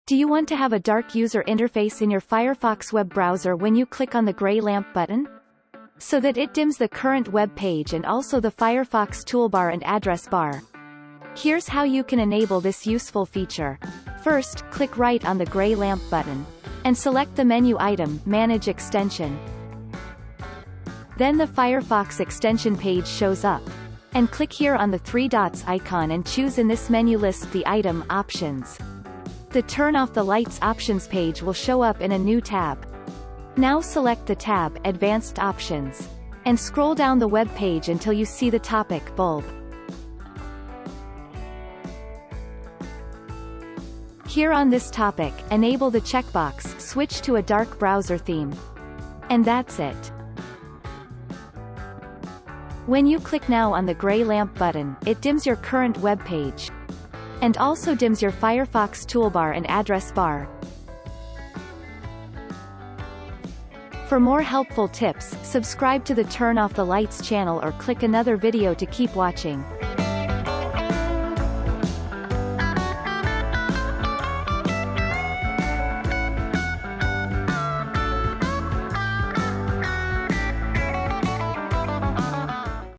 Do you want to have a dark user interface in your Firefox web browser when you click on the gray lamp button? So that it dims the current web page and also the Firefox toolbar and address bar. Here's how you can enable this useful feature. First, click right on the gray lamp button. And select the menu item, Manage Extension. Then the Firefox extension page shows up. And click here on the three dots icon and choose in this menu list the item, Options. The Turn Off the Lights Options page will show up in a new tab. Now select the tab, Advanced Options. And scroll down the web page until you see the topic, Bulb. Here on this topic, enable the checkbox, Switch to a dark browser theme. And that's it. When you click now on the gray lamp button, it dims your current web page. And also dims your Firefox toolbar and address bar. For more helpful tips, subscribe to the Turn Off the Lights channel or click another video to keep watching.